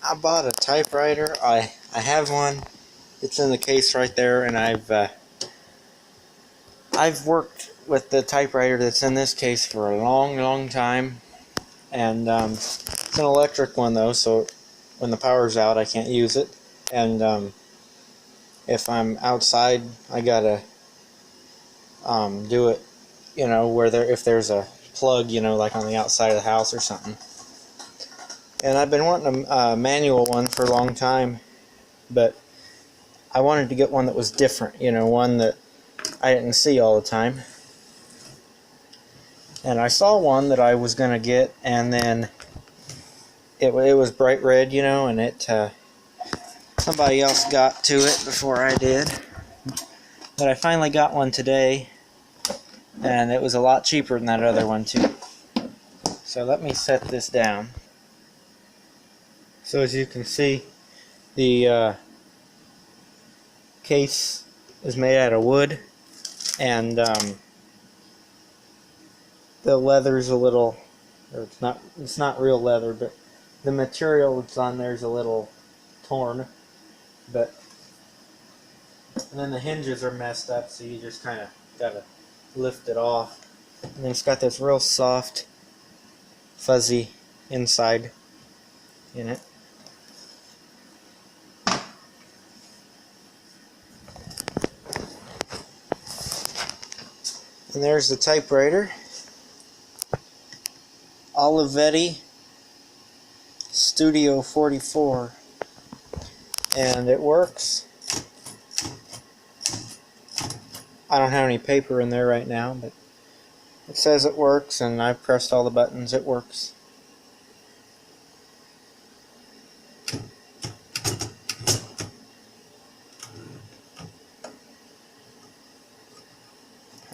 I bought a typewriter. I have one. It's in the case right there, and I've worked with the typewriter that's in this case for a long time, and it's an electric one though, so when the power's out I can't use it, and if I'm outside I gotta do it, you know, if there's a plug, you know, like on the outside of the house or something. And I've been wanting a manual one for a long time, but I wanted to get one that was different, you know, one that I didn't see all the time. And I saw one that I was going to get, and then it was bright red, you know, and somebody else got to it before I did. But I finally got one today, and it was a lot cheaper than that other one too. So let me set this down. So as you can see, the case is made out of wood, and the leather's a little, or it's not real leather, but the material that's on there is a little torn. And then the hinges are messed up, so you just kind of gotta lift it off. And then it's got this real soft, fuzzy inside in it. And there's the typewriter. Olivetti Studio 44. And it works. I don't have any paper in there right now, but it says it works, and I've pressed all the buttons. It works.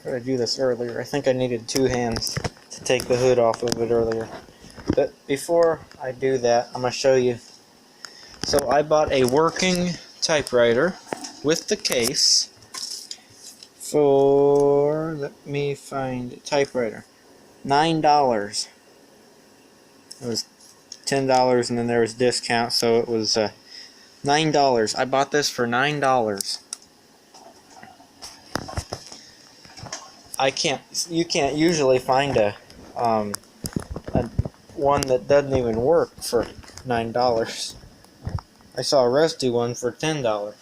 How did I do this earlier? I think I needed 2 hands to take the hood off of it earlier. But before I do that, I'm going to show you. So I bought a working typewriter with the case for, let me find it, typewriter, $9. It was $10 and then there was discount, so it was $9. I bought this for $9. You can't usually find a one that doesn't even work for $9. I saw a rusty one for $10.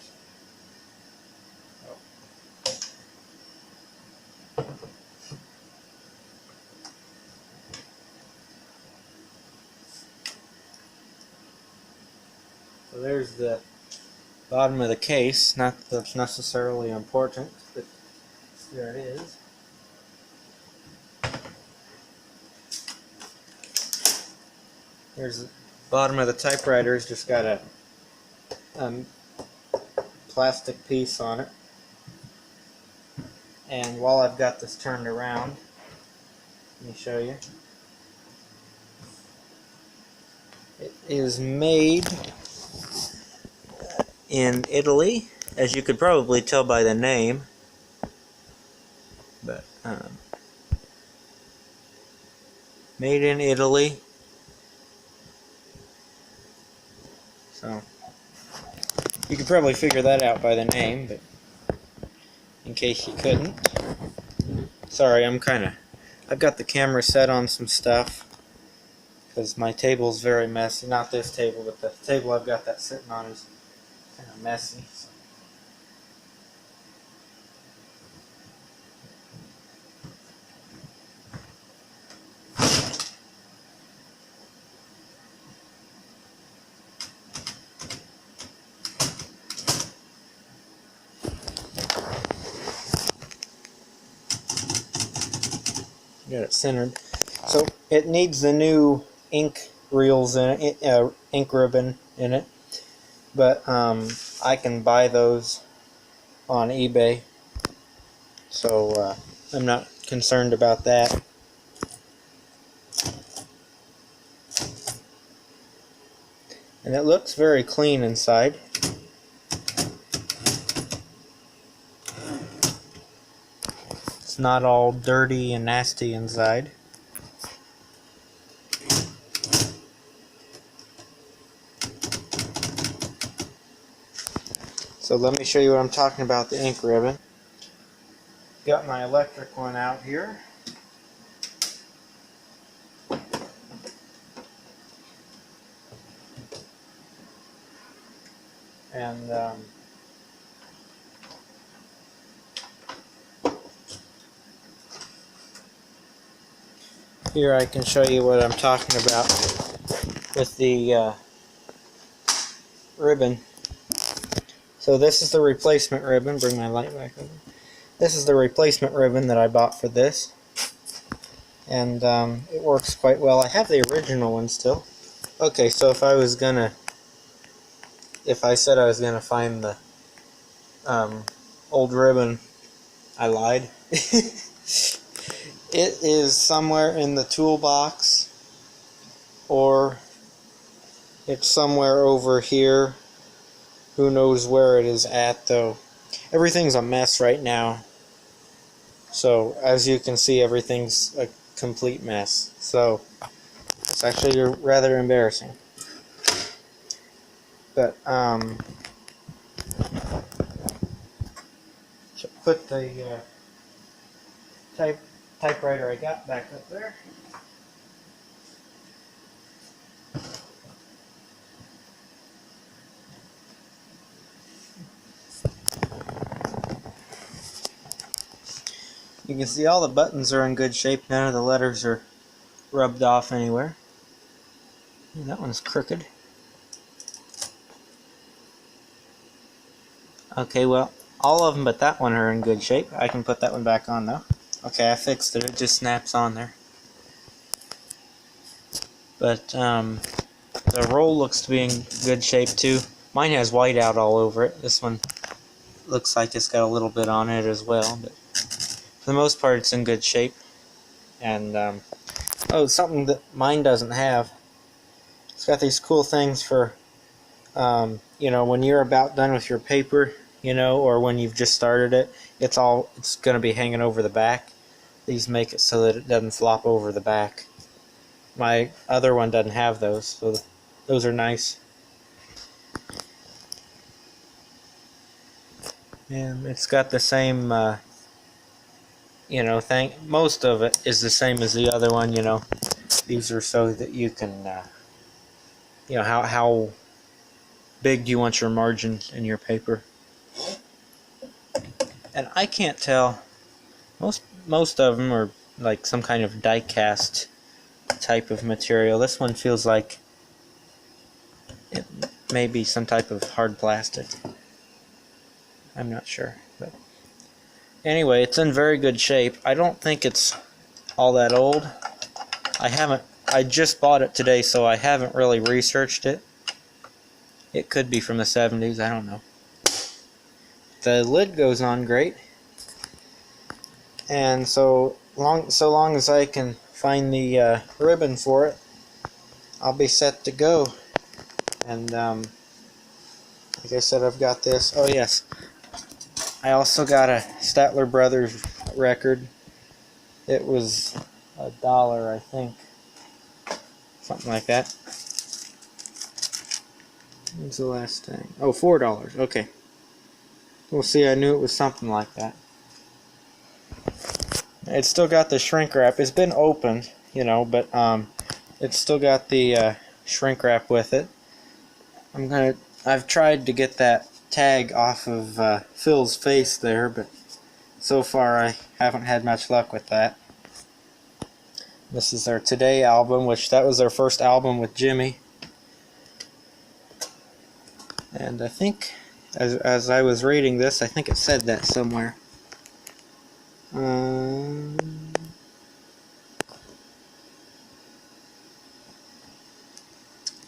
So there's the bottom of the case. Not that that's necessarily important, but there it is. Here's the bottom of the typewriter. It's just got a plastic piece on it. And while I've got this turned around, let me show you. It is made in Italy, as you could probably tell by the name. But made in Italy. So you could probably figure that out by the name, but in case you couldn't. Sorry, I've got the camera set on some stuff because my table's very messy. Not this table, but the table I've got that sitting on is kind of messy. So. Got it centered. So it needs the new ink reels in it, ink ribbon in it, but I can buy those on eBay, so I'm not concerned about that. And it looks very clean inside. it's not all dirty and nasty inside. So let me show you what I'm talking about, the ink ribbon. Got my electric one out here. And here I can show you what I'm talking about with the ribbon. So this is the replacement ribbon. Bring my light back over. This is the replacement ribbon that I bought for this. And it works quite well. I have the original one still. Okay, so if I said I was gonna find the old ribbon, I lied. It is somewhere in the toolbox, or it's somewhere over here. Who knows where it is at, though. Everything's a mess right now. So, as you can see, everything's a complete mess. So, it's actually rather embarrassing. But, put the typewriter I got back up there. You can see all the buttons are in good shape. None of the letters are rubbed off anywhere. That one's crooked. Okay, well, all of them but that one are in good shape. I can put that one back on though. Okay, I fixed it. It just snaps on there. But the roll looks to be in good shape too. Mine has white out all over it. This one looks like it's got a little bit on it as well, but for the most part it's in good shape. And oh, something that mine doesn't have. It's got these cool things for you know, when you're about done with your paper, you know, or when you've just started it, it's going to be hanging over the back. These make it so that it doesn't flop over the back. My other one doesn't have those, so those are nice. And it's got the same, you know, thing. Most of it is the same as the other one, you know. These are so that you can, you know, how big do you want your margin in your paper. And I can't tell, most of them are like some kind of die-cast type of material. This one feels like it may be some type of hard plastic. I'm not sure, but anyway, it's in very good shape. I don't think it's all that old. I just bought it today, so I haven't really researched it. It could be from the 70s, I don't know. The lid goes on great. And so long as I can find the ribbon for it, I'll be set to go. And like I said, I've got this. Oh yes, I also got a Statler Brothers record. It was $1, I think, something like that. When's the last thing? Oh, $4. Okay. We'll see. I knew it was something like that. It's still got the shrink wrap. It's been opened, you know, but it's still got the shrink wrap with it. I've tried to get that tag off of Phil's face there, but so far I haven't had much luck with that. This is their Today album, which that was their first album with Jimmy. And I think, as I was reading this, I think it said that somewhere.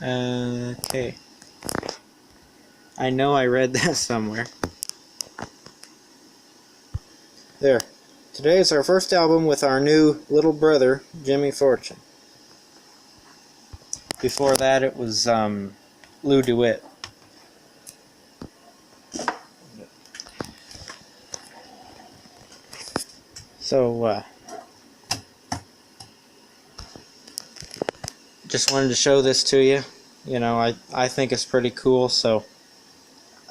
Okay. I know I read that somewhere. There. Today is our first album with our new little brother, Jimmy Fortune. Before that it was Lou DeWitt. So just wanted to show this to you. You know, I think it's pretty cool. So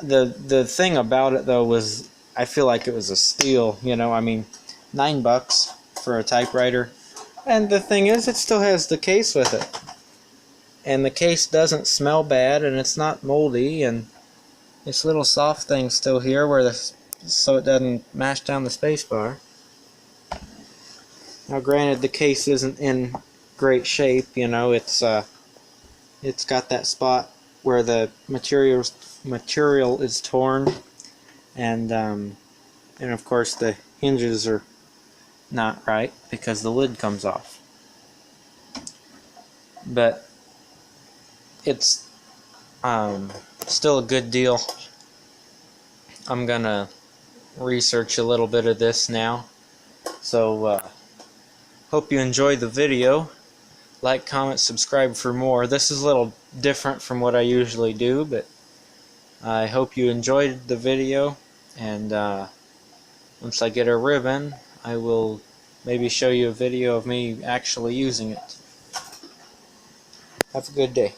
the thing about it though was I feel like it was a steal. You know, I mean, $9 for a typewriter, and the thing is, it still has the case with it, and the case doesn't smell bad, and it's not moldy, and this little soft thing's still here where so it doesn't mash down the space bar. Now, granted, the case isn't in great shape. You know, it's got that spot where the material is torn, and of course the hinges are not right because the lid comes off. But it's still a good deal. I'm gonna research a little bit of this now. So hope you enjoyed the video. Like, comment, subscribe for more. This is a little different from what I usually do, but I hope you enjoyed the video, and once I get a ribbon, I will maybe show you a video of me actually using it. Have a good day.